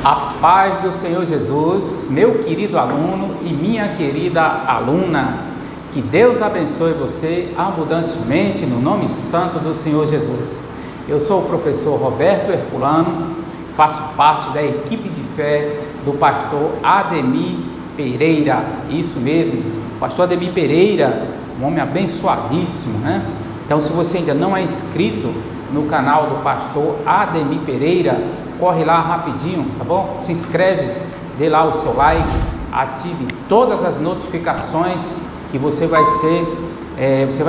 A paz do Senhor Jesus, meu querido aluno e minha querida aluna, que Deus abençoe você abundantemente no nome santo do Senhor Jesus. Eu sou o professor Roberto Herculano, faço parte da equipe de fé do pastor Ademir Pereira, isso mesmo, pastor Ademir Pereira, um homem abençoadíssimo, né? Então, se você ainda não é inscrito no canal do pastor Ademir Pereira, corre lá rapidinho, tá bom? Se inscreve, dê lá o seu like, ative todas as notificações que você vai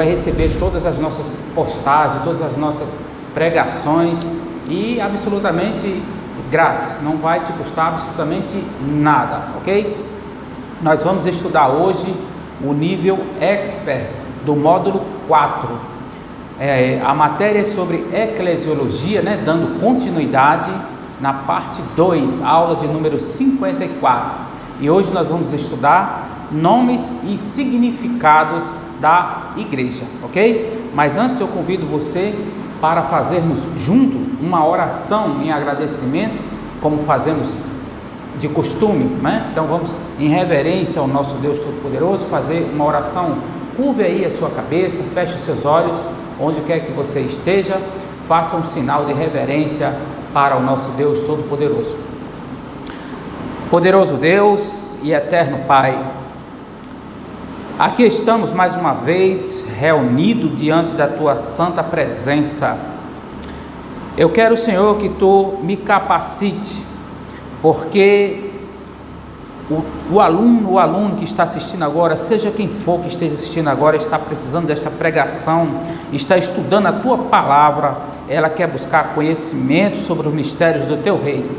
receber todas as nossas postagens, todas as nossas pregações e absolutamente grátis, não vai te custar absolutamente nada, ok? Nós vamos estudar hoje o nível Expert do módulo 4. A matéria é sobre eclesiologia, né? Dando continuidade na parte 2, aula de número 54. E hoje nós vamos estudar nomes e significados da igreja, ok? Mas antes eu convido você para fazermos juntos uma oração em agradecimento, como fazemos de costume, né? Então vamos, em reverência ao nosso Deus Todo-Poderoso, fazer uma oração. Curve aí a sua cabeça, feche os seus olhos, onde quer que você esteja, faça um sinal de reverência para o nosso Deus Todo-Poderoso. Poderoso Deus e eterno Pai, aqui estamos mais uma vez reunidos diante da Tua santa presença. Eu quero, Senhor, que Tu me capacite, porque o aluno que está assistindo agora, seja quem for que esteja assistindo agora, está precisando desta pregação, está estudando a Tua palavra, ela quer buscar conhecimento sobre os mistérios do Teu reino.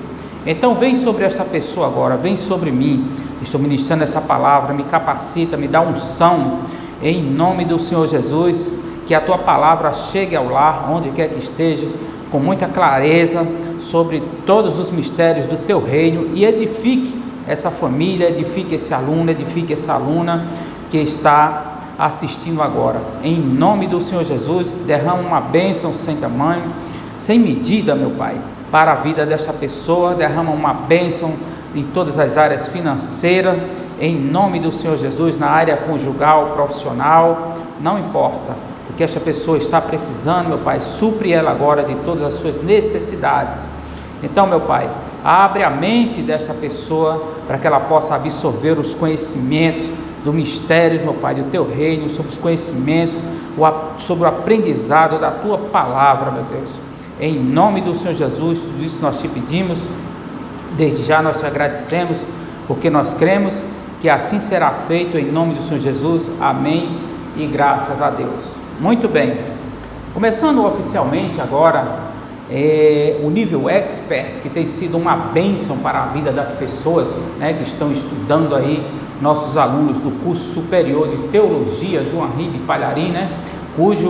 Então vem sobre esta pessoa agora, vem sobre mim, estou ministrando essa palavra, me capacita, me dá unção, em nome do Senhor Jesus, que a Tua palavra chegue ao lar, onde quer que esteja, com muita clareza, sobre todos os mistérios do Teu reino, e edifique essa família, edifique esse aluno, edifique essa aluna que está assistindo agora. Em nome do Senhor Jesus, derrama uma bênção sem tamanho, sem medida, meu Pai, para a vida desta pessoa, derrama uma bênção em todas as áreas financeiras, em nome do Senhor Jesus, na área conjugal, profissional, não importa o que esta pessoa está precisando, meu Pai, supre ela agora de todas as suas necessidades. Então, meu Pai, abre a mente desta pessoa para que ela possa absorver os conhecimentos do mistério, meu Pai, do Teu reino, sobre os conhecimentos, sobre o aprendizado da Tua palavra, meu Deus. Em nome do Senhor Jesus, tudo isso nós te pedimos, desde já nós te agradecemos, porque nós cremos que assim será feito em nome do Senhor Jesus. Amém e graças a Deus. Muito bem, começando oficialmente agora, o nível Expert, que tem sido uma bênção para a vida das pessoas, né, que estão estudando aí, nossos alunos do curso superior de teologia, João Ribe Palharim, né, cujo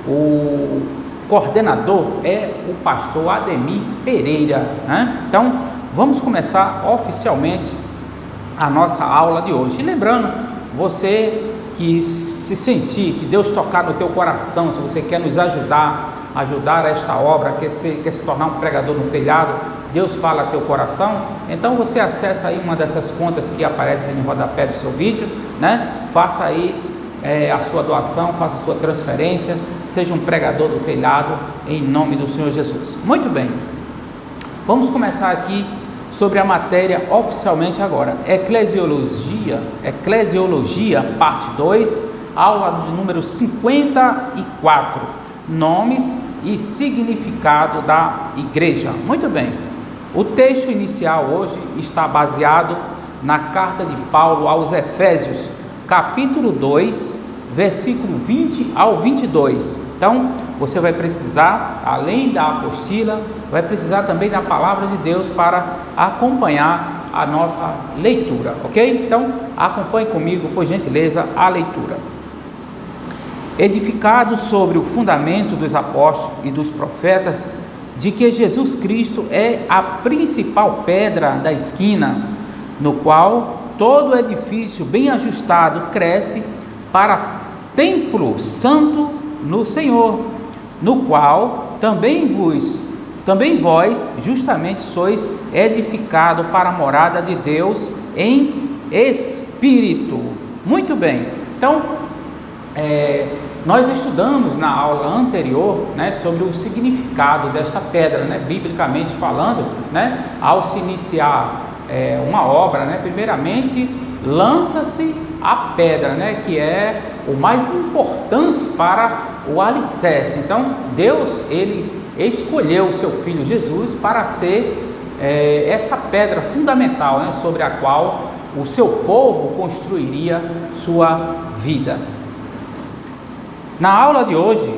o coordenador é o pastor Ademir Pereira, né? Então, vamos começar oficialmente a nossa aula de hoje. E lembrando, você que se sentir, que Deus tocar no teu coração, se você quer nos ajudar a esta obra, quer se tornar um pregador no telhado, Deus fala a teu coração, então você acessa aí uma dessas contas que aparecem aí no rodapé do seu vídeo, né? Faça aí a sua doação, faça a sua transferência, seja um pregador do telhado, em nome do Senhor Jesus. Muito bem, vamos começar aqui sobre a matéria oficialmente agora, Eclesiologia, parte 2, aula de número 54, nomes e significado da igreja. Muito bem, o texto inicial hoje está baseado na carta de Paulo aos Efésios, capítulo 2, versículo 20 ao 22. Então, você vai precisar, além da apostila, vai precisar também da palavra de Deus para acompanhar a nossa leitura, ok? Então, acompanhe comigo, por gentileza, a leitura. Edificado sobre o fundamento dos apóstolos e dos profetas, de que Jesus Cristo é a principal pedra da esquina, no qual todo edifício bem ajustado cresce para templo santo no Senhor, no qual também vos também vós justamente sois edificado para a morada de Deus em espírito. Muito bem, então nós estudamos na aula anterior, né, sobre o significado desta pedra, né, biblicamente falando, né, ao se iniciar uma obra, né, primeiramente lança-se a pedra, né, que é o mais importante para o alicerce. Então Deus, ele escolheu o seu Filho Jesus para ser essa pedra fundamental, né, sobre a qual o seu povo construiria sua vida. Na aula de hoje,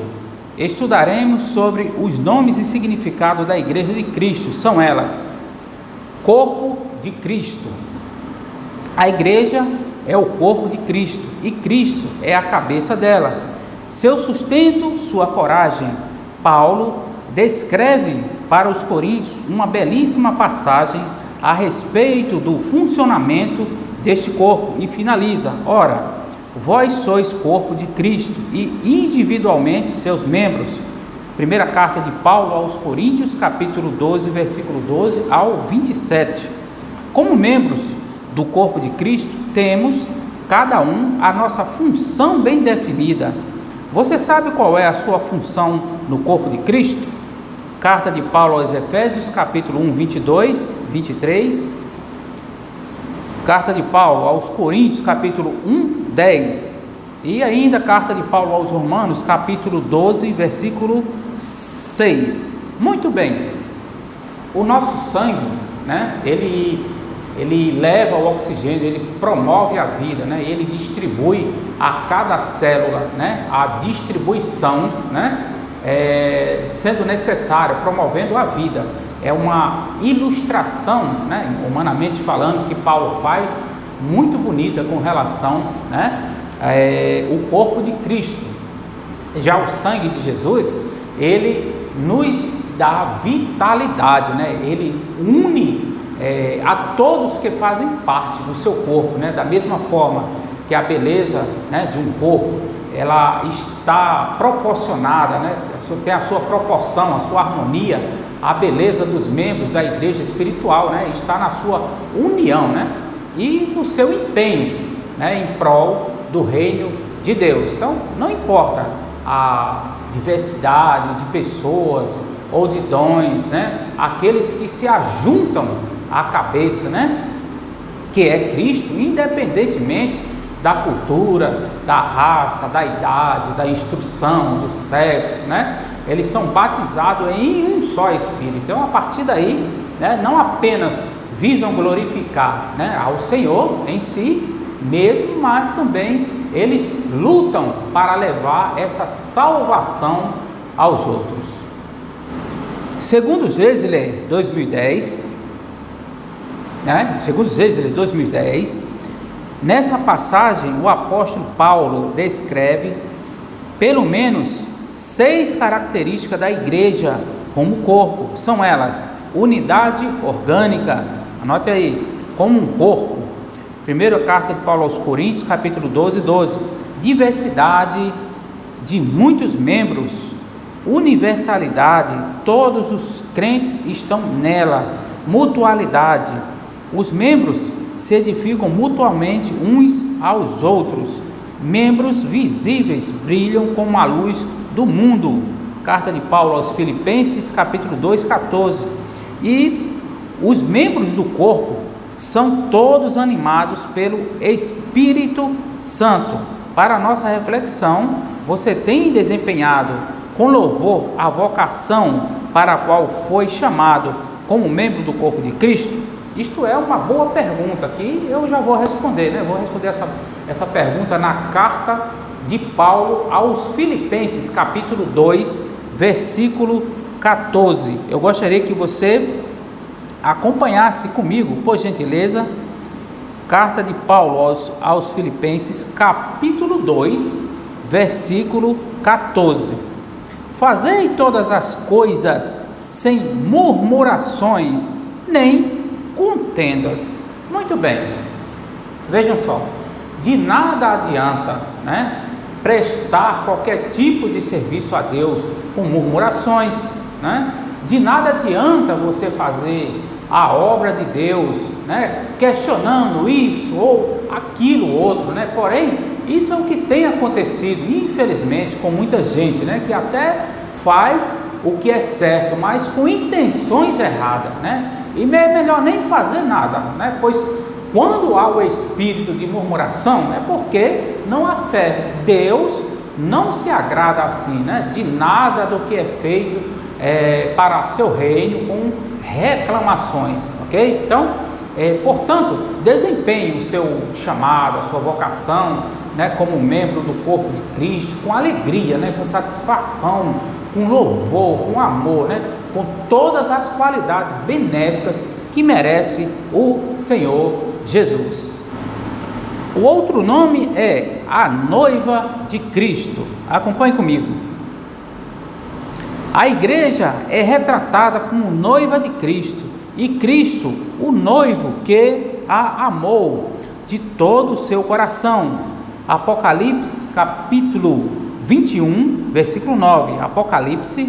estudaremos sobre os nomes e significado da Igreja de Cristo. São elas: Corpo de Cristo. A Igreja é o corpo de Cristo e Cristo é a cabeça dela. Seu sustento, sua coragem. Paulo descreve para os coríntios uma belíssima passagem a respeito do funcionamento deste corpo e finaliza: ora, vós sois corpo de Cristo e individualmente seus membros. Primeira carta de Paulo aos Coríntios, capítulo 12, versículo 12 ao 27. Como membros do corpo de Cristo, temos cada um a nossa função bem definida. Você sabe qual é a sua função no corpo de Cristo? Carta de Paulo aos Efésios, capítulo 1, 22, 23. Carta de Paulo aos Coríntios, capítulo 1, 10. E ainda carta de Paulo aos Romanos, capítulo 12, versículo 6. Muito bem, o nosso sangue, né, ele leva o oxigênio, ele promove a vida, né, ele distribui a cada célula, né, a distribuição, né, sendo necessária, promovendo a vida. É uma ilustração, né, humanamente falando, que Paulo faz, muito bonita com relação, né, o corpo de Cristo. Já o sangue de Jesus, ele nos dá vitalidade, né, ele une a todos que fazem parte do seu corpo, né, da mesma forma que a beleza, né, de um corpo, ela está proporcionada, né, tem a sua proporção, a sua harmonia. A beleza dos membros da igreja espiritual, né, está na sua união, né, e no seu empenho, né, em prol do reino de Deus. Então, não importa a diversidade de pessoas ou de dons, né, aqueles que se ajuntam à cabeça, né, que é Cristo, independentemente da cultura, da raça, da idade, da instrução, do sexo, né, eles são batizados em um só Espírito. Então, a partir daí, né, não apenas visam glorificar, né, ao Senhor em si mesmo, mas também eles lutam para levar essa salvação aos outros. Segundo Gessler 2010, né, segundo Gessler 2010, nessa passagem o apóstolo Paulo descreve pelo menos 6 características da igreja como corpo. São elas: unidade orgânica, anote aí, como um corpo. Primeira carta de Paulo aos Coríntios, capítulo 12, 12. Diversidade de muitos membros, universalidade, todos os crentes estão nela. Mutualidade, os membros se edificam mutuamente uns aos outros. Membros visíveis brilham como a luz do mundo. Carta de Paulo aos Filipenses, capítulo 2, 14. E os membros do corpo são todos animados pelo Espírito Santo. Para a nossa reflexão, você tem desempenhado com louvor a vocação para a qual foi chamado como membro do corpo de Cristo? Isto é uma boa pergunta que eu já vou responder, né? Vou responder essa pergunta na carta de Paulo aos Filipenses, capítulo 2, versículo 14. Eu gostaria que você acompanhasse comigo, por gentileza, carta de Paulo aos Filipenses, capítulo 2, versículo 14. Fazei todas as coisas sem murmurações, nem contendas. Muito bem, vejam só, de nada adianta, né, prestar qualquer tipo de serviço a Deus com murmurações, né? De nada adianta você fazer a obra de Deus, né, questionando isso ou aquilo outro, né? Porém, isso é o que tem acontecido, infelizmente, com muita gente, né, que até faz o que é certo, mas com intenções erradas, né? E é melhor nem fazer nada, né? Pois quando há o espírito de murmuração, é porque não há fé. Deus não se agrada assim, né, de nada do que é feito para seu reino com reclamações, ok? Então, portanto, desempenhe o seu chamado, a sua vocação, né, como membro do corpo de Cristo, com alegria, né, com satisfação, com louvor, com amor, né, com todas as qualidades benéficas que merece o Senhor Jesus. O outro nome é a noiva de Cristo. Acompanhe comigo. A igreja é retratada como noiva de Cristo, e Cristo, o noivo que a amou de todo o seu coração. Apocalipse capítulo 21, versículo 9. Apocalipse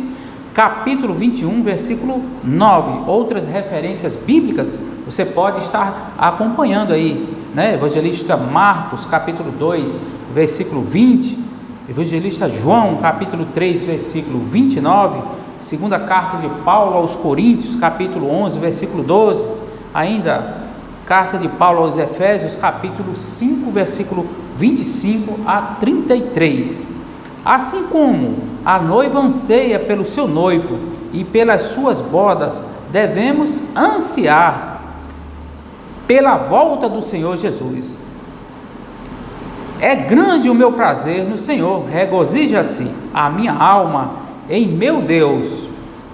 capítulo 21, versículo 9. Outras referências bíblicas você pode estar acompanhando aí, né? Evangelista Marcos, capítulo 2, versículo 20. Evangelista João, capítulo 3, versículo 29. Segunda carta de Paulo aos Coríntios, capítulo 11, versículo 12. Ainda, carta de Paulo aos Efésios, capítulo 5, versículo 25 a 33. Assim como a noiva anseia pelo seu noivo e pelas suas bodas, devemos ansiar pela volta do Senhor Jesus. É grande o meu prazer no Senhor, regozija-se a minha alma em meu Deus,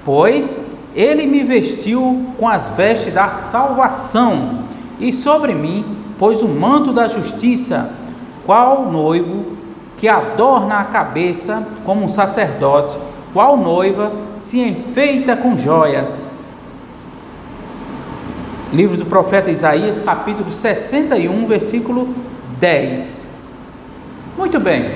pois Ele me vestiu com as vestes da salvação e sobre mim pôs o manto da justiça, qual noivo que adorna a cabeça como um sacerdote, qual noiva se enfeita com joias. Livro do profeta Isaías, capítulo 61, versículo 10. Muito bem,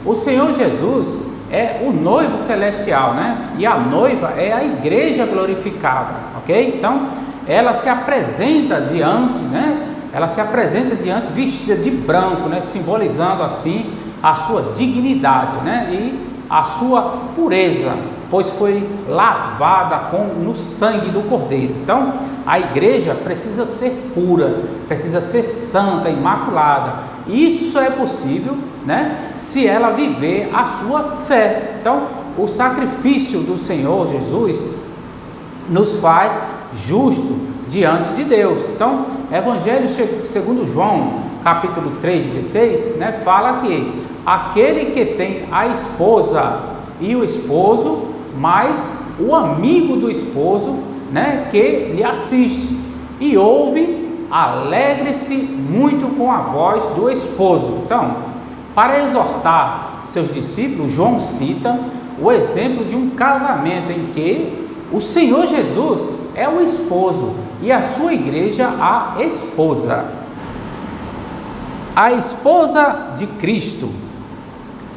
o Senhor Jesus é o noivo celestial, né? E a noiva é a igreja glorificada, ok? Então, ela se apresenta diante, né? Ela se apresenta diante vestida de branco, né? Simbolizando assim a sua dignidade, né? E a sua pureza, pois foi lavada no sangue do Cordeiro. Então, a igreja precisa ser pura, precisa ser santa, imaculada. Isso só é possível, né, se ela viver a sua fé. Então, o sacrifício do Senhor Jesus nos faz justo diante de Deus. Então, Evangelho segundo João, capítulo 3,16, né, fala que aquele que tem a esposa e o esposo, mais o amigo do esposo, né, que lhe assiste e ouve, alegre-se muito com a voz do esposo. Então, para exortar seus discípulos, João cita o exemplo de um casamento em que o Senhor Jesus é o esposo e a sua igreja a esposa. A esposa de Cristo.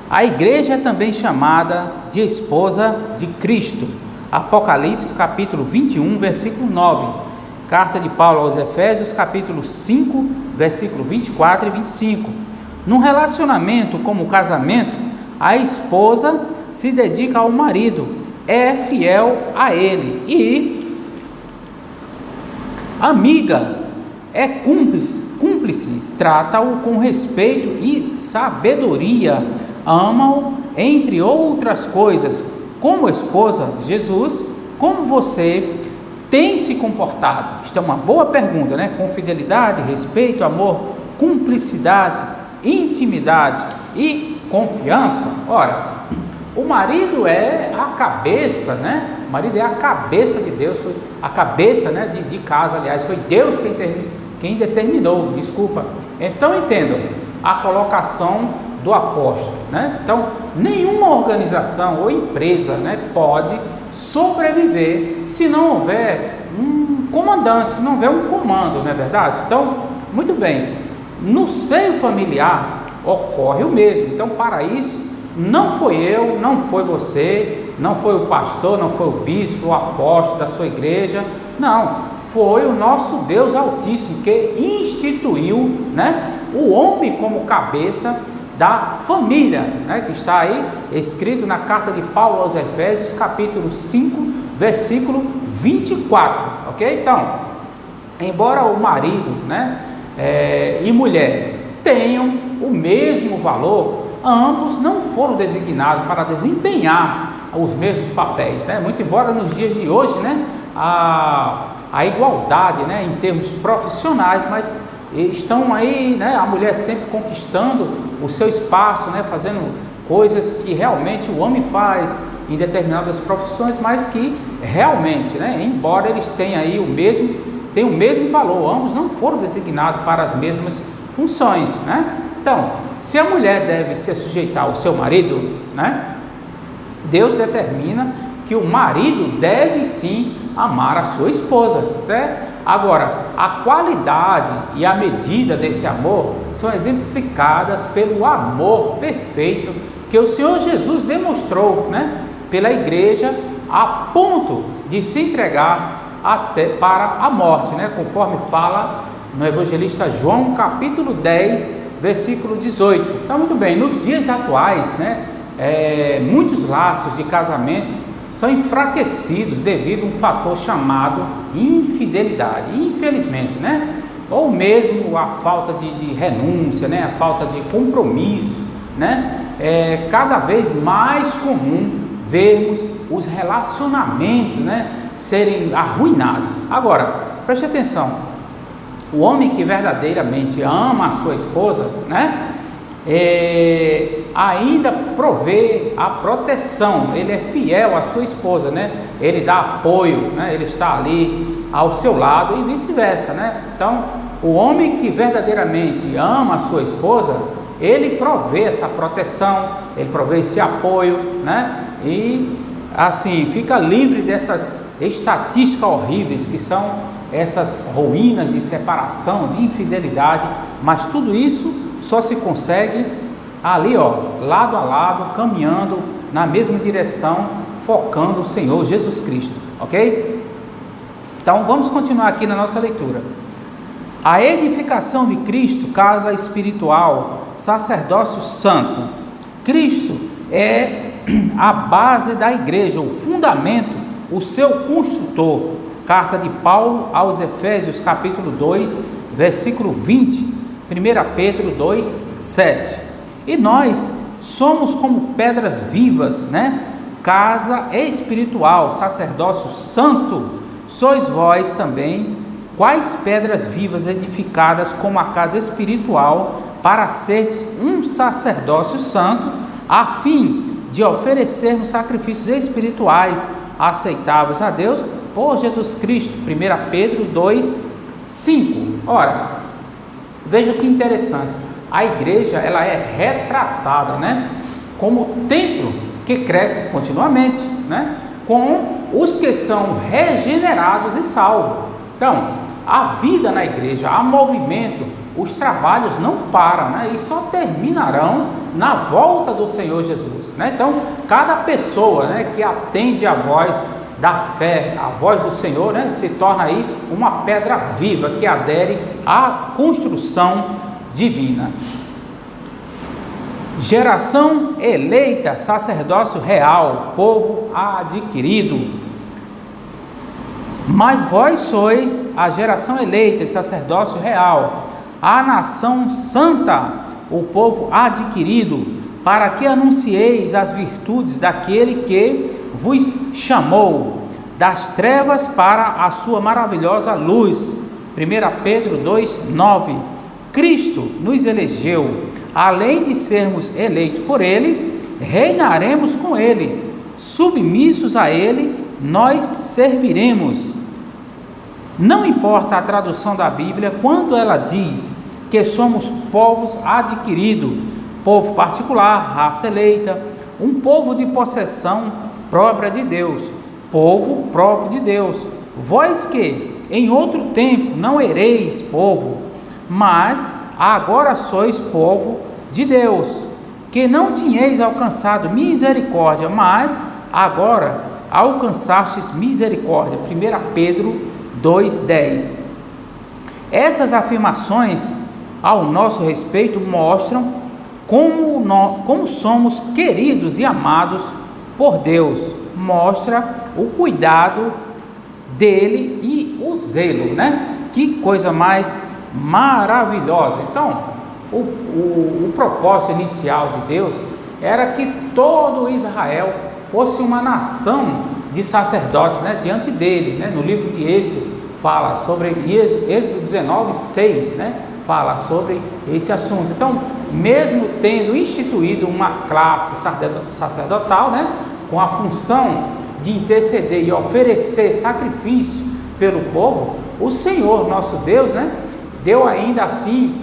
A igreja é também chamada de esposa de Cristo. Apocalipse capítulo 21, versículo 9. Carta de Paulo aos Efésios, capítulo 5, versículo 24 e 25. Num relacionamento como o casamento, a esposa se dedica ao marido, é fiel a ele e amiga, é cúmplice, trata-o com respeito e sabedoria, ama-o, entre outras coisas. Como esposa de Jesus, como você tem se comportado? Isto é uma boa pergunta, né? Com fidelidade, respeito, amor, cumplicidade, intimidade e confiança. Ora, o marido é a cabeça, né? O marido é a cabeça de Deus, foi a cabeça, né, de casa, aliás, foi Deus quem determinou, desculpa. Então entendam a colocação do apóstolo, né? Então, nenhuma organização ou empresa, né, pode sobreviver se não houver um comandante, se não houver um comando, não é verdade? Então, muito bem, no seio familiar ocorre o mesmo. Então, para isso, não foi eu, não foi você não foi o pastor, não foi o bispo, o apóstolo da sua igreja, não, foi o nosso Deus Altíssimo que instituiu, né, o homem como cabeça da família, né, que está aí escrito na carta de Paulo aos Efésios, capítulo 5, versículo 24, ok? Então, embora o marido, né, e mulher tenham o mesmo valor, ambos não foram designados para desempenhar os mesmos papéis, né? Muito embora nos dias de hoje, né, a igualdade, né, em termos profissionais, mas estão aí, né, a mulher sempre conquistando o seu espaço, né, fazendo coisas que realmente o homem faz em determinadas profissões, mas que realmente, né, embora eles tenham aí o mesmo valor, ambos não foram designados para as mesmas funções, né? Então, se a mulher deve se sujeitar ao seu marido, né, Deus determina que o marido deve sim amar a sua esposa, né? Agora, a qualidade e a medida desse amor são exemplificadas pelo amor perfeito que o Senhor Jesus demonstrou, né, pela igreja, a ponto de se entregar até para a morte, né, conforme fala no evangelista João, capítulo 10, versículo 18. Então, muito bem, nos dias atuais, né, muitos laços de casamento são enfraquecidos devido a um fator chamado infidelidade, infelizmente, né, ou mesmo a falta de renúncia, né, a falta de compromisso, né, é cada vez mais comum vermos os relacionamentos, né, serem arruinados. Agora, preste atenção, o homem que verdadeiramente ama a sua esposa, né, ainda provê a proteção, ele é fiel à sua esposa, né, ele dá apoio, né, ele está ali ao seu lado e vice-versa, né. Então, o homem que verdadeiramente ama a sua esposa, ele provê essa proteção, ele provê esse apoio, né, e assim fica livre dessas estatísticas horríveis que são essas ruínas de separação, de infidelidade, mas tudo isso só se consegue ali, ó, lado a lado, caminhando na mesma direção, focando o Senhor Jesus Cristo, ok? Então vamos continuar aqui na nossa leitura. A edificação de Cristo, casa espiritual, sacerdócio santo. Cristo é a base da igreja, o fundamento, o seu construtor. Carta de Paulo aos Efésios, capítulo 2, versículo 20, 1 Pedro 2, 7. E nós somos como pedras vivas, né? Casa espiritual, sacerdócio santo, sois vós também, quais pedras vivas edificadas como a casa espiritual, para seres um sacerdócio santo, a fim de oferecermos sacrifícios espirituais aceitáveis a Deus, por Jesus Cristo. 1 Pedro 2, 5. Ora, veja que interessante, a igreja ela é retratada, né, como templo que cresce continuamente, né, com os que são regenerados e salvos. Então, a vida na igreja, há movimento, os trabalhos não param, né, e só terminarão na volta do Senhor Jesus, né? Então, cada pessoa, né, que atende a voz da fé, a voz do Senhor, né, se torna aí uma pedra viva que adere à construção divina. Geração eleita, sacerdócio real, povo adquirido. Mas vós sois a geração eleita e sacerdócio real, a nação santa, o povo adquirido, para que anuncieis as virtudes daquele que vos chamou das trevas para a sua maravilhosa luz. 1 Pedro 2, 9. Cristo nos elegeu, além de sermos eleitos por Ele, reinaremos com Ele, submissos a Ele, nós serviremos. Não importa a tradução da Bíblia, quando ela diz que somos povos adquiridos, povo particular, raça eleita, um povo de possessão própria de Deus, povo próprio de Deus. Vós que em outro tempo não ereis povo, mas agora sois povo de Deus, que não tinhais alcançado misericórdia, mas agora alcançastes misericórdia. 1 Pedro 2,10. Essas afirmações ao nosso respeito mostram como somos queridos e amados por Deus. Mostra o cuidado dele e o zelo, né? Que coisa mais maravilhosa. Então, o propósito inicial de Deus era que todo Israel fosse uma nação de sacerdotes, né? Diante dele, né? No livro de Êxodo fala sobre Êxodo 19:6, né? Fala sobre esse assunto. Então, mesmo tendo instituído uma classe sacerdotal, né? Com a função de interceder e oferecer sacrifício pelo povo, o Senhor nosso Deus, né? Deu ainda assim,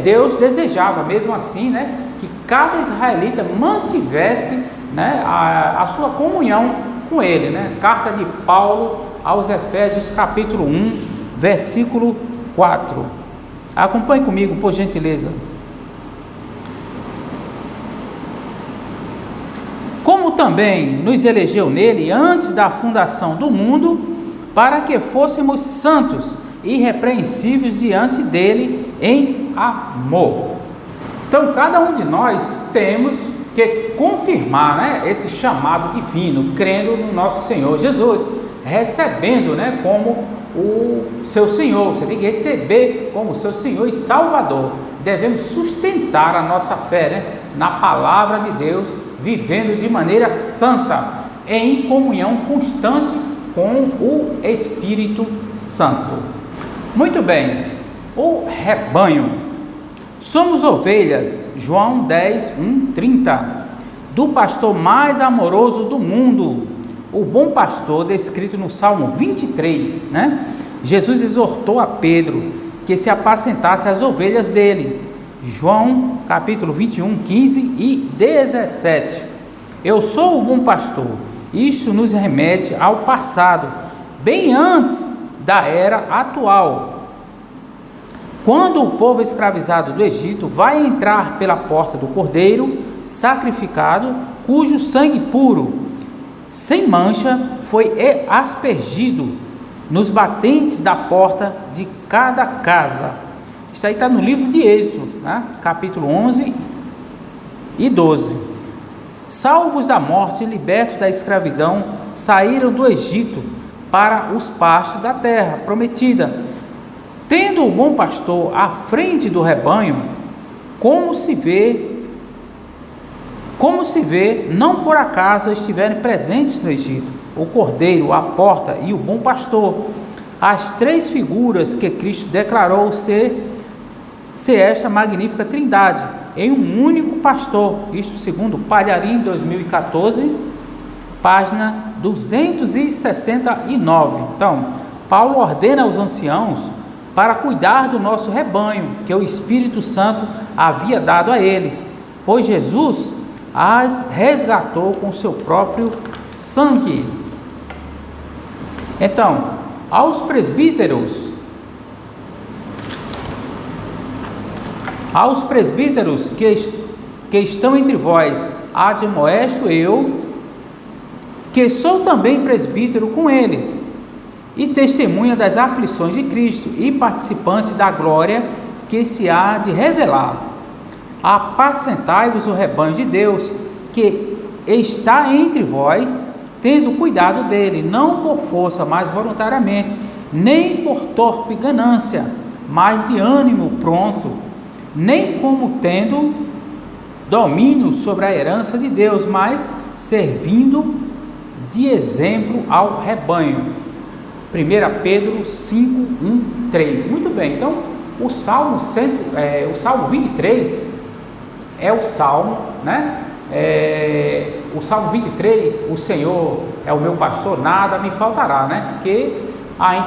Deus desejava mesmo assim, né? Que cada israelita mantivesse, né? A sua comunhão com ele, né? Carta de Paulo aos Efésios, capítulo 1, versículo 4. Acompanhe comigo, por gentileza. Como também nos elegeu nele antes da fundação do mundo, para que fôssemos santos e irrepreensíveis diante dele em amor. Então, cada um de nós temos que confirmar, né, esse chamado divino, crendo no nosso Senhor Jesus, recebendo, né, como o seu Senhor. Você tem que receber como seu Senhor e Salvador. Devemos sustentar a nossa fé, né, na palavra de Deus, vivendo de maneira santa, em comunhão constante com o Espírito Santo. Muito bem, o rebanho. Somos ovelhas, João 10:1-30, do pastor mais amoroso do mundo, o bom pastor, descrito no Salmo 23, né? Jesus exortou a Pedro que se apacentasse as ovelhas dele. João capítulo 21, 15 e 17. Eu sou o bom pastor. Isto nos remete ao passado, bem antes da era atual, quando o povo escravizado do Egito vai entrar pela porta do Cordeiro sacrificado, cujo sangue puro, sem mancha, foi aspergido nos batentes da porta de cada casa. Isso aí está no livro de Êxodo, né? Capítulo 11 e 12. Salvos da morte e libertos da escravidão, saíram do Egito para os pastos da terra prometida. Tendo o bom pastor à frente do rebanho, como se vê, não por acaso estiverem presentes no Egito, o cordeiro, a porta e o bom pastor, as três figuras que Cristo declarou ser esta magnífica trindade, em um único pastor, isto segundo Palharim 2014, página 269. Então, Paulo ordena aos anciãos para cuidar do nosso rebanho, que o Espírito Santo havia dado a eles, pois Jesus as resgatou com seu próprio sangue. Então, aos presbíteros que estão entre vós, admoesto eu, que sou também presbítero com ele, e testemunha das aflições de Cristo, e participante da glória que se há de revelar. Apacentai-vos o rebanho de Deus, que está entre vós, tendo cuidado dele, não por força, mas voluntariamente, nem por torpe ganância, mas de ânimo pronto, nem como tendo domínio sobre a herança de Deus, mas servindo de exemplo ao rebanho. 1 Pedro 5, 1, 3. Muito bem, então o Salmo 23 é o Salmo, né? O Salmo 23, o Senhor é o meu pastor, nada me faltará, né? Porque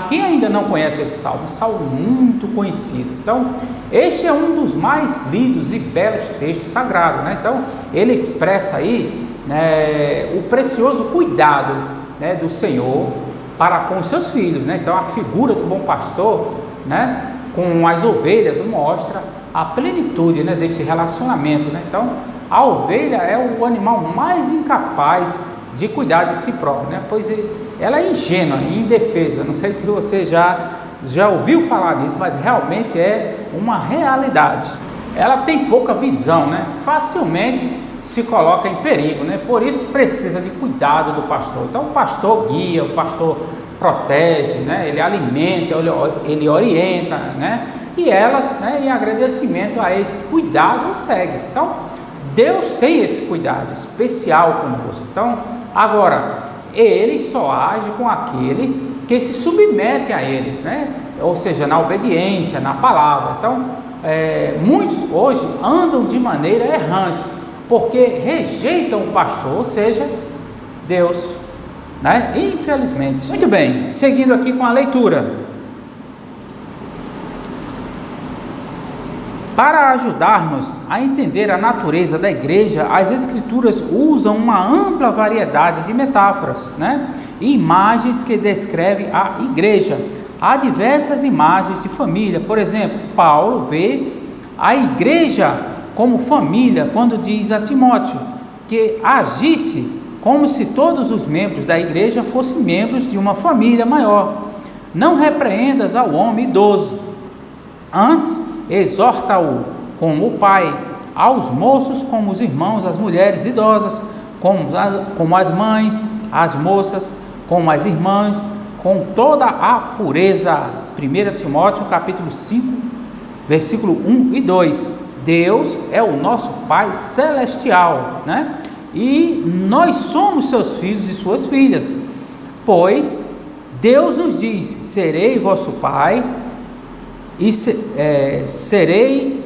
quem ainda não conhece esse Salmo, um Salmo muito conhecido. Então, este é um dos mais lidos e belos textos sagrados, né? Então, ele expressa aí, né, o precioso cuidado, né, do Senhor para com os seus filhos, né? Então, a figura do bom pastor, né, com as ovelhas mostra a plenitude, né, deste relacionamento, né? Então, a ovelha é o animal mais incapaz de cuidar de si próprio, né? Pois ela é ingênua e indefesa. Não sei se você já ouviu falar disso, mas realmente é uma realidade. Ela tem pouca visão, né? Facilmente se coloca em perigo, né? Por isso precisa de cuidado do pastor. Então o pastor guia, o pastor protege, né? Ele alimenta, ele orienta, né? E elas, né, em agradecimento a esse cuidado, segue. Então Deus tem esse cuidado especial conosco. Então agora Ele só age com aqueles que se submetem a eles, né? Ou seja, na obediência, na palavra. Então muitos hoje andam de maneira errante, porque rejeitam o pastor, ou seja, Deus, né? Infelizmente. Muito bem, seguindo aqui com a leitura. Para ajudar-nos a entender a natureza da igreja, as escrituras usam uma ampla variedade de metáforas, né? E imagens que descrevem a igreja. Há diversas imagens de família. Por exemplo, Paulo vê a igreja como família quando diz a Timóteo que agisse como se todos os membros da igreja fossem membros de uma família maior. Não repreendas ao homem idoso, antes exorta-o como o pai, aos moços como os irmãos, as mulheres idosas como as mães, as moças como as irmãs, com toda a pureza. 1 Timóteo capítulo 5, versículo 1 e 2. Deus é o nosso Pai celestial, né? E nós somos seus filhos e suas filhas, pois Deus nos diz: serei vosso Pai e serei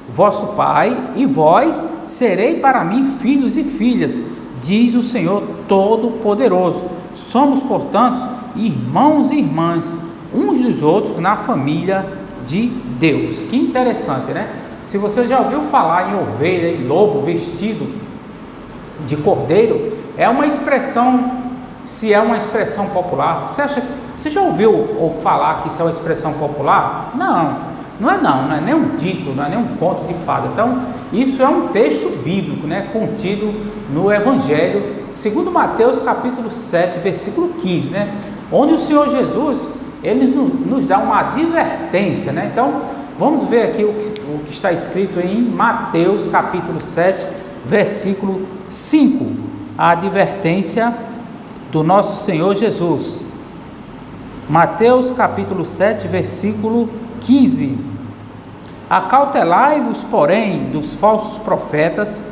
vosso pai, e vós serei para mim filhos e filhas, diz o Senhor Todo-Poderoso. Somos, portanto, irmãos e irmãs uns dos outros na família de Deus. Que interessante, né? Se você já ouviu falar em ovelha e lobo vestido de cordeiro, é uma expressão, se é uma expressão popular. Você já ouviu ou falar que isso é uma expressão popular? Não é nem um dito, não é nem um conto de fada. Então, isso é um texto bíblico, né, contido no Evangelho, segundo Mateus capítulo 7, versículo 15, né, onde o Senhor Jesus, ele nos dá uma advertência, né? Então, vamos ver aqui o que está escrito em Mateus capítulo 7, versículo 5, a advertência do nosso Senhor Jesus. Mateus capítulo 7, versículo 15. Acautelai-vos, porém, dos falsos profetas,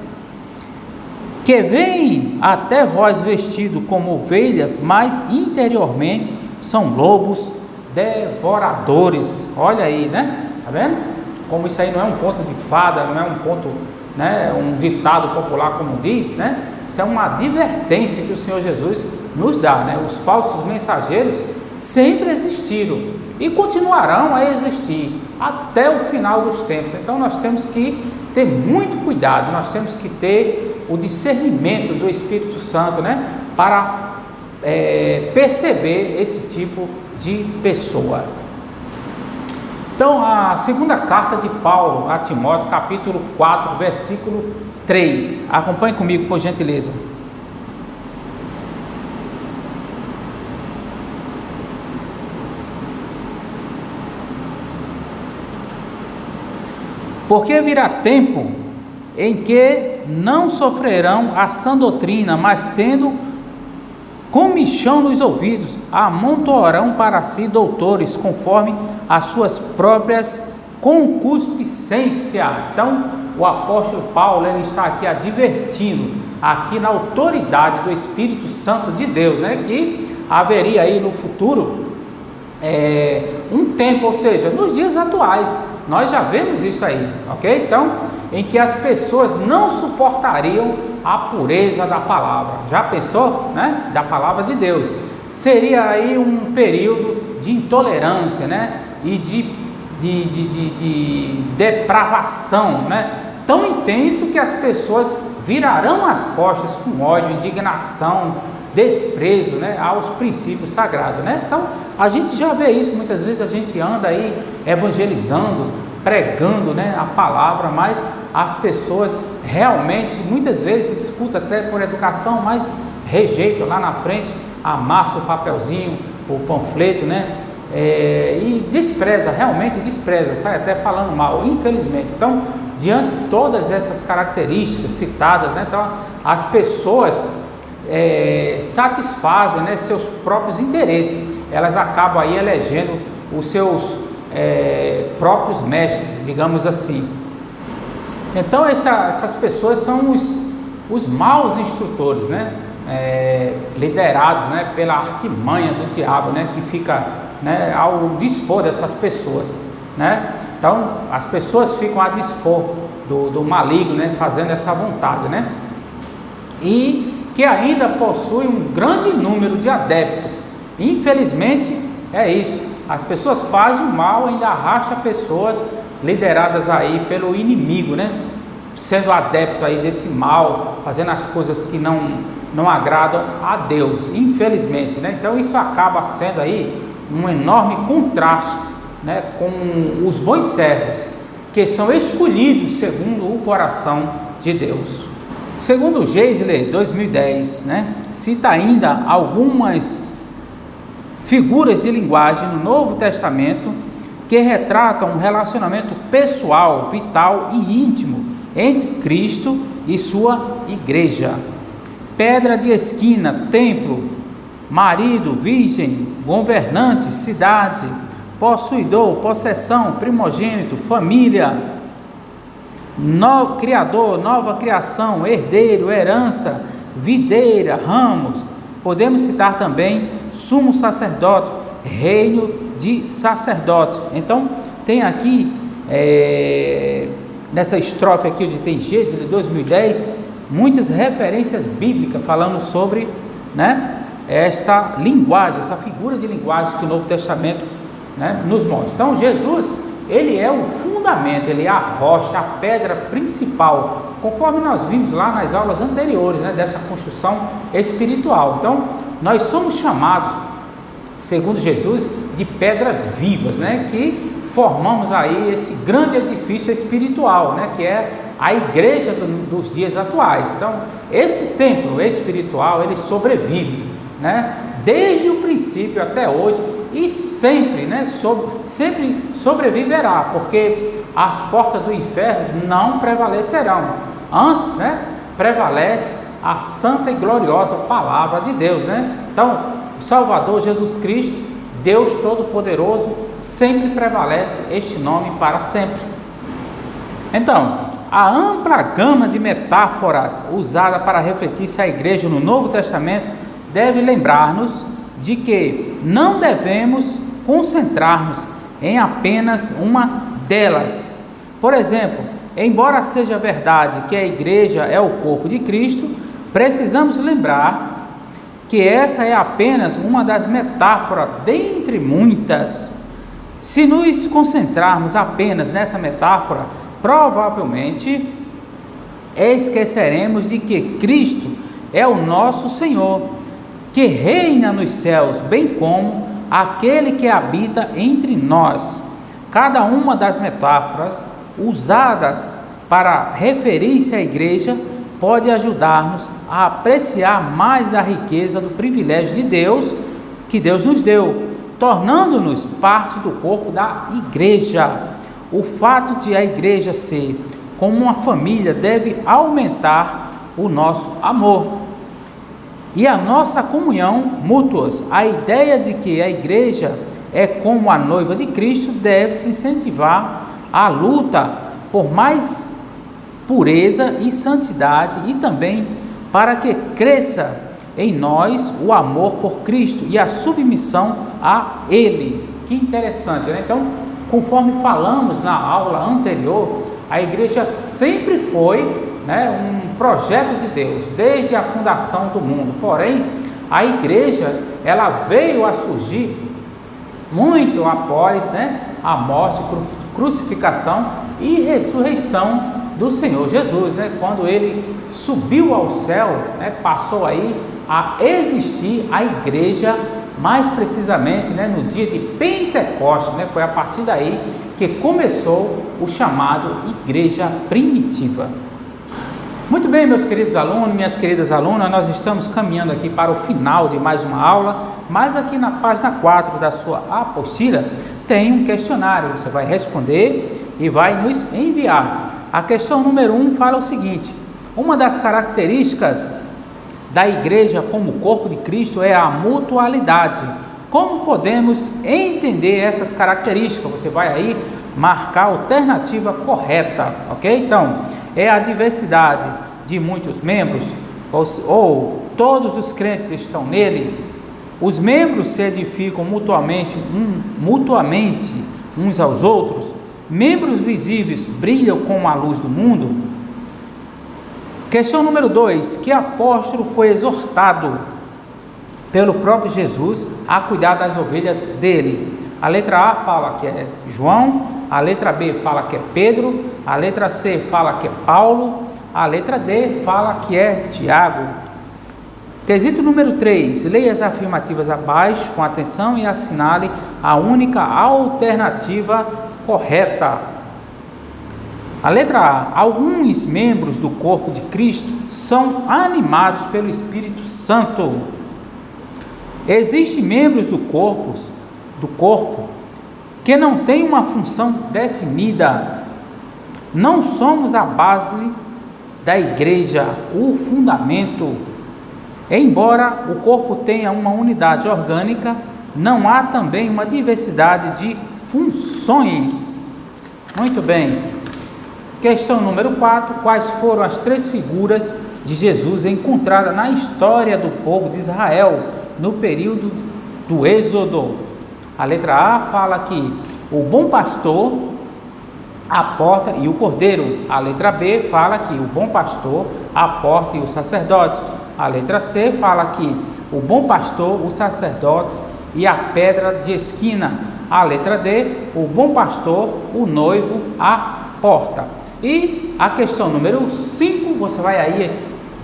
que vêm até vós vestidos como ovelhas, mas interiormente são lobos devoradores. Olha aí, né? Tá vendo? Como isso aí não é um conto de fada, não é um conto, né, um ditado popular, como diz, né? Isso é uma advertência que o Senhor Jesus nos dá, né? Os falsos mensageiros sempre existiram e continuarão a existir até o final dos tempos. Então nós temos que ter muito cuidado, nós temos que ter o discernimento do Espírito Santo, né, para perceber esse tipo de pessoa. Então, a segunda carta de Paulo a Timóteo, capítulo 4, versículo 3. Acompanhe comigo, por gentileza. Porque virá tempo em que não sofrerão a sã doutrina, mas tendo comichão nos ouvidos, amontoarão para si doutores, conforme as suas próprias concupiscências. Então, o apóstolo Paulo, ele está aqui advertindo, aqui na autoridade do Espírito Santo de Deus, né, que haveria aí no futuro um tempo, ou seja, nos dias atuais, nós já vemos isso aí, ok? Então, em que as pessoas não suportariam a pureza da palavra. Já pensou, né? Da palavra de Deus. Seria aí um período de intolerância, né? E de depravação, né? Tão intenso que as pessoas virarão as costas com ódio, indignação, desprezo, né, aos princípios sagrados, né? Então, a gente já vê isso, muitas vezes a gente anda aí evangelizando, pregando, né, a palavra, mas as pessoas realmente, muitas vezes, escuta até por educação, mas rejeitam lá na frente, amassa o papelzinho, o panfleto, né? E despreza, realmente despreza, sai até falando mal, infelizmente. Então, diante de todas essas características citadas, né? Então, as pessoas satisfazem, né, seus próprios interesses, elas acabam aí elegendo os seus próprios mestres, digamos assim. Então essas pessoas são os maus instrutores, né, liderados, né, pela artimanha do diabo, né, que fica, né, ao dispor dessas pessoas, né. Então as pessoas ficam a dispor do maligno, né, fazendo essa vontade, né, e que ainda possui um grande número de adeptos. Infelizmente é isso, as pessoas fazem o mal, ainda arrastam pessoas lideradas aí pelo inimigo, né? Sendo adepto aí desse mal, fazendo as coisas que não agradam a Deus, infelizmente, né? Então isso acaba sendo aí um enorme contraste, né, com os bons servos, que são escolhidos segundo o coração de Deus. Segundo o Geisler 2010, né, cita ainda algumas figuras de linguagem no Novo Testamento que retratam um relacionamento pessoal, vital e íntimo entre Cristo e sua igreja. Pedra de esquina, templo, marido, virgem, governante, cidade, possuidor, possessão, primogênito, família, criador, nova criação, herdeiro, herança, videira, ramos. Podemos citar também sumo sacerdote, reino de sacerdotes. Então tem aqui nessa estrofe aqui onde tem Gênesis de 2010 muitas referências bíblicas falando sobre, né, esta linguagem, essa figura de linguagem que o Novo Testamento, né, nos mostra. Então Jesus, ele é o fundamento, ele é a rocha, a pedra principal, conforme nós vimos lá nas aulas anteriores, né, dessa construção espiritual. Então nós somos chamados, segundo Jesus, de pedras vivas, né, que formamos aí esse grande edifício espiritual, né, que é a igreja dos dias atuais. Então esse templo espiritual, ele sobrevive, né, desde o princípio até hoje, e sempre, né, sempre sobreviverá, porque as portas do inferno não prevalecerão. Antes, né, prevalece a santa e gloriosa palavra de Deus, né? Então, o Salvador Jesus Cristo, Deus Todo-Poderoso, sempre prevalece este nome para sempre. Então, a ampla gama de metáforas usada para refletir-se a igreja no Novo Testamento deve lembrar-nos de que não devemos concentrar-nos em apenas uma delas. Por exemplo, embora seja verdade que a igreja é o corpo de Cristo, precisamos lembrar que essa é apenas uma das metáforas dentre muitas. Se nos concentrarmos apenas nessa metáfora, provavelmente esqueceremos de que Cristo é o nosso Senhor, que reina nos céus, bem como aquele que habita entre nós. Cada uma das metáforas usadas para referir-se à igreja pode ajudar-nos a apreciar mais a riqueza do privilégio de Deus que Deus nos deu, tornando-nos parte do corpo da igreja. O fato de a igreja ser como uma família deve aumentar o nosso amor e a nossa comunhão mútuas. A ideia de que a igreja é como a noiva de Cristo deve se incentivar a luta por mais pureza e santidade, e também para que cresça em nós o amor por Cristo e a submissão a Ele. Que interessante, né? Então, conforme falamos na aula anterior, a igreja sempre foi, né, um projeto de Deus, desde a fundação do mundo. Porém, a igreja, ela veio a surgir muito após, né, a morte, crucificação e ressurreição do Senhor Jesus, né? Quando ele subiu ao céu, né, passou aí a existir a igreja, mais precisamente, né, no dia de Pentecostes, né? Foi a partir daí que começou o chamado igreja primitiva. Muito bem, meus queridos alunos, minhas queridas alunas, nós estamos caminhando aqui para o final de mais uma aula, mas aqui na página 4 da sua apostila tem um questionário, você vai responder e vai nos enviar. A questão número 1 fala o seguinte: uma das características da igreja como corpo de Cristo é a mutualidade. Como podemos entender essas características? Você vai aí marcar a alternativa correta, ok? Então, é a diversidade de muitos membros, ou todos os crentes estão nele, os membros se edificam mutuamente uns aos outros, membros visíveis brilham como a luz do mundo. Questão número 2, que apóstolo foi exortado pelo próprio Jesus a cuidar das ovelhas dele? A letra A fala que é João, a letra B fala que é Pedro, a letra C fala que é Paulo, a letra D fala que é Tiago. Quesito número 3, leia as afirmativas abaixo com atenção e assinale a única alternativa correta. A letra A, alguns membros do corpo de Cristo são animados pelo Espírito Santo. Existem membros do corpo que não têm uma função definida. Não somos a base da igreja, o fundamento. Embora o corpo tenha uma unidade orgânica, não há também uma diversidade de funções. Muito bem. Questão número 4, quais foram as 3 figuras de Jesus encontradas na história do povo de Israel no período do Êxodo? A letra A fala que o bom pastor, a porta e o cordeiro. A letra B fala que o bom pastor, a porta e o sacerdote. A letra C fala que o bom pastor, o sacerdote e a pedra de esquina. A letra D, o bom pastor, o noivo, a porta. E a questão número 5, você vai aí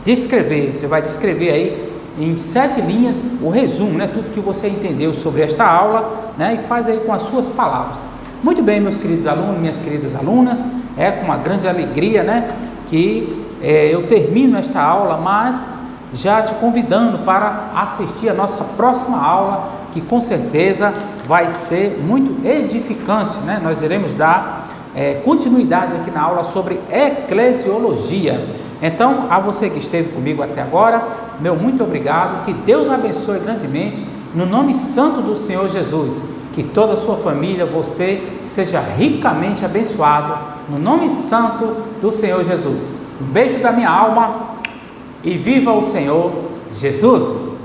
descrever, aí em 7 linhas o resumo, tudo que você entendeu sobre esta aula, e faz aí com as suas palavras. Muito bem, meus queridos alunos, minhas queridas alunas, é com uma grande alegria, que eu termino esta aula, mas já te convidando para assistir a nossa próxima aula, que com certeza vai ser muito edificante, Nós iremos dar continuidade aqui na aula sobre eclesiologia. Então, a você que esteve comigo até agora, meu muito obrigado, que Deus abençoe grandemente, no nome santo do Senhor Jesus, que toda a sua família, você seja ricamente abençoado, no nome santo do Senhor Jesus. Um beijo da minha alma e viva o Senhor Jesus!